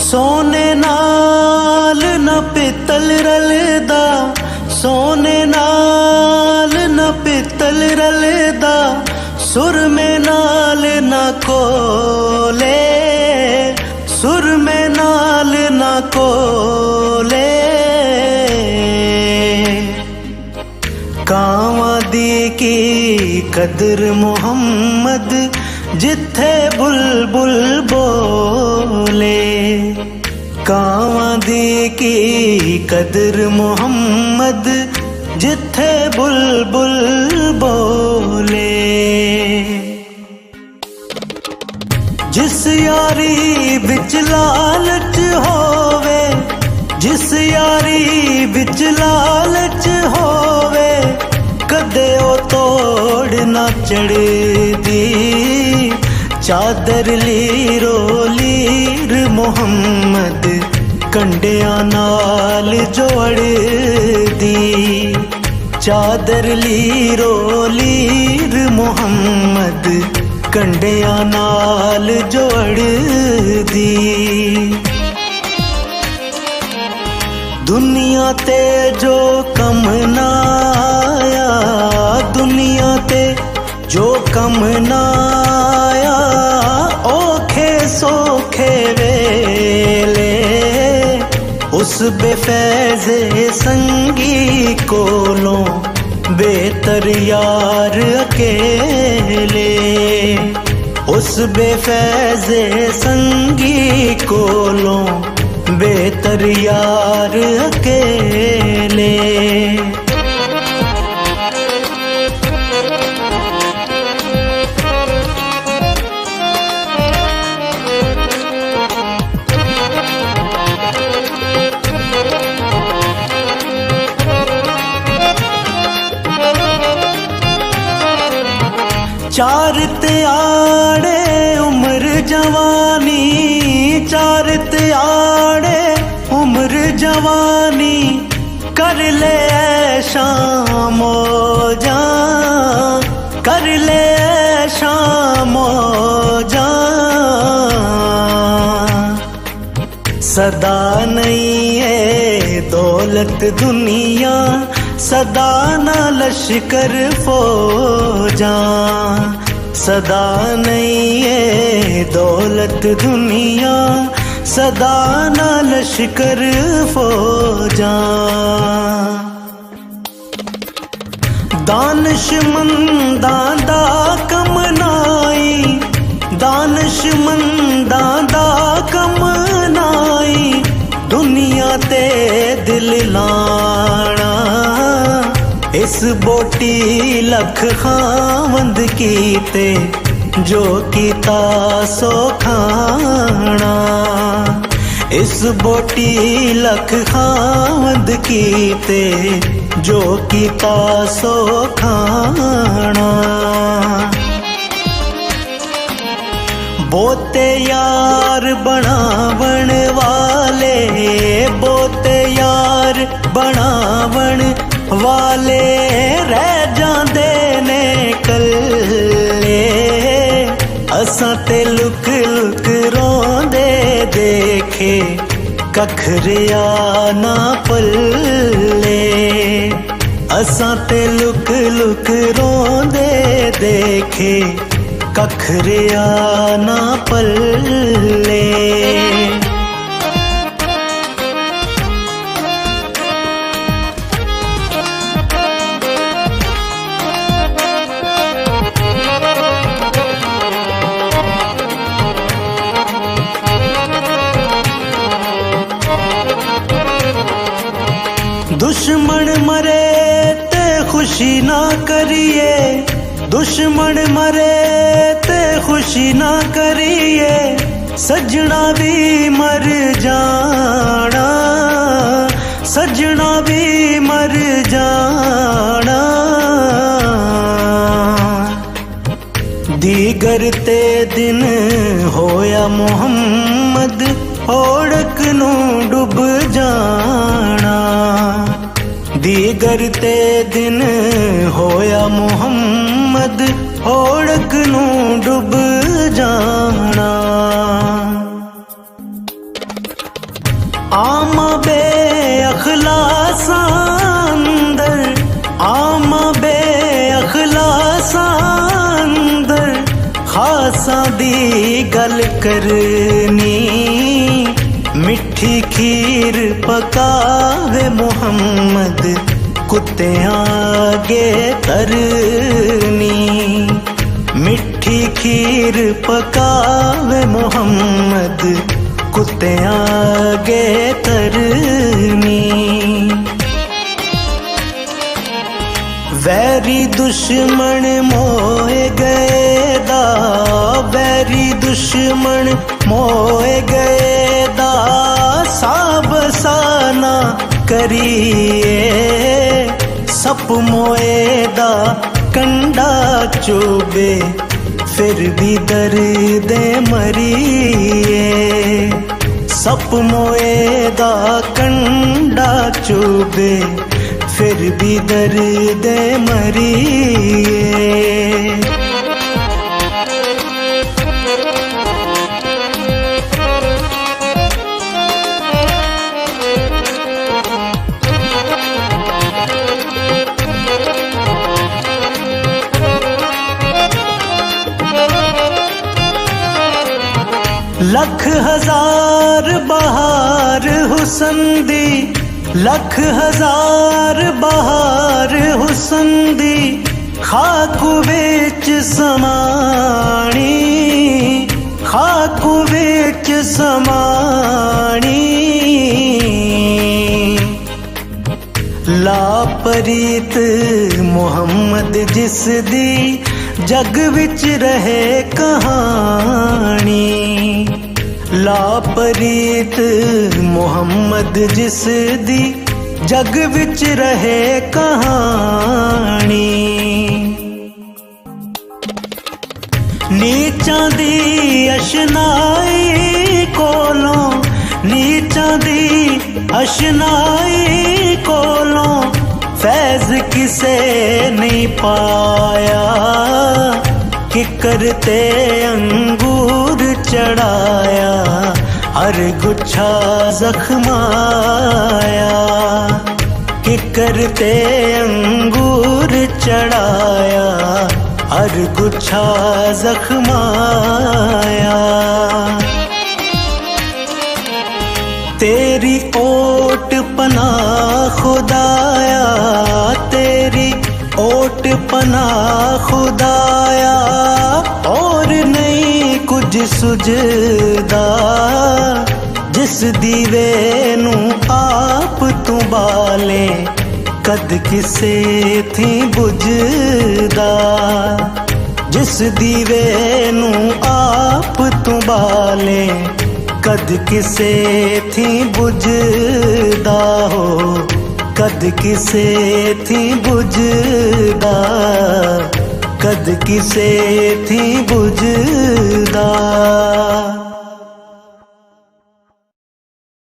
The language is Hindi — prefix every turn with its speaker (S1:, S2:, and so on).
S1: सोने नाल न पित्तल रलदा, सोने नाल न पित्तल रलदा, सुर में नाल न कोले, सुर में नाल न कोले। कावां दी की कदर मुहम्मद जिथे बुलबुल बोले, कावां दी की कदर मुहम्मद जिथे बुलबुल बोले। जिस यारी बिच लालच होवे, जिस यारी बिच लालच होवे, कदे ओ तोड़ ना चढ़दी, चादर लीरो लीर मुहम्मद कंडियां नाल जोड़दी, चादर लीरो लीर मुहम्मद कंडियां नाल जोड़दी। दुनिया ते जो कम ना आया, दुनिया ते जो कम ना आया, औखे सोखे वेले उस बेफैज़े संगी कोलों बेहतर यार अकेले, उस बेफैज़े संगी कोलों बेहतर यार अकेले। चार त्याड़े उम्र जवानी, चार त्याड़े उम्र जवानी, कर ले शाम मौजा, कर ले शाम मौजा। सदा नहीं है दौलत दुनिया, सदा ना लश्कर फौजा, सदा नहीं है दौलत दुनिया, सदा ना लश्कर फौजा। दानिशमंदां दा कमनाई, दानिशमंदां दा कमनाई, दुनिया ते दिल लाना, इस बोटी लख खावंद कीते जो कीता सो खाना, इस बोटी लख खावंद कीते जो कीता सो खाना। बोते यार बनावण वाले, बोते यार बनावण वाले रह जांदे ने कल्ले, असां ते लुक लुक रोंदे देखे कखरिया ना पल्ले, असां ते लुक लुक रोंदे देखे कखरिया ना पल्ले। दुश्मन मरे ते खुशी ना करिए, दुश्मन मरे ते खुशी ना करिए, सजना भी मर जाना, सजना भी मर जाना। दीगर ते दिन होया मुहम्मद ओढ़क नू डुब जाना, दीगर बिगड़ते दिन होया मुहम्मद ओढ़क नूं डुब जाना। आमा बे अखलासा अंदर, आमा बे अखलासा अंदर, खासा दी गल करनी, मिठी खीर पकावे मुहम्मद कुत्तियां आगे तरनी। मिठी खीर पकावे मुहम्मद कुत्तियां आगे तरनी। वैरी दुश्मन मोए गए दा, वैरी दुश्मन मोए गए दा, साब साना करिए, सप मोए दा कंडा चुबे, फिर भी दर्द मरिए। सप मोए दा कंडा चुबे, फिर भी दर्द मरिए। लख हजार बहार हुसन दी, लख हजार बहार हुसन दी, खाकू विच समाणी, खाकू विच समाणी। लापरीत मुहम्मद जिस दी जग विच रहे कहानी। लापरीत मुहम्मद जिस दी जग विच रहे कहानी। नीचां दी अशनाई कोलों, नीचां दी अशनाई कोलों, फैज किसे नहीं पाया, कि करते अंगूर चढ़ाया, हर गुच्छा जख्माया। कि करते अंगूर चढ़ाया, हर गुच्छा जख्माया। तेरी ओट पना खुदाया, तेरी ओट पना खुदाया, और नहीं कुछ सुझदा, जिस दीवे नू आप तू बाले, कद किसे थी बुझदा। जिस दीवे नू आप तू बाले, कद किसे थी बुझदा हो, कद किसे थी बुझदा, कद किसे थी बुझदा।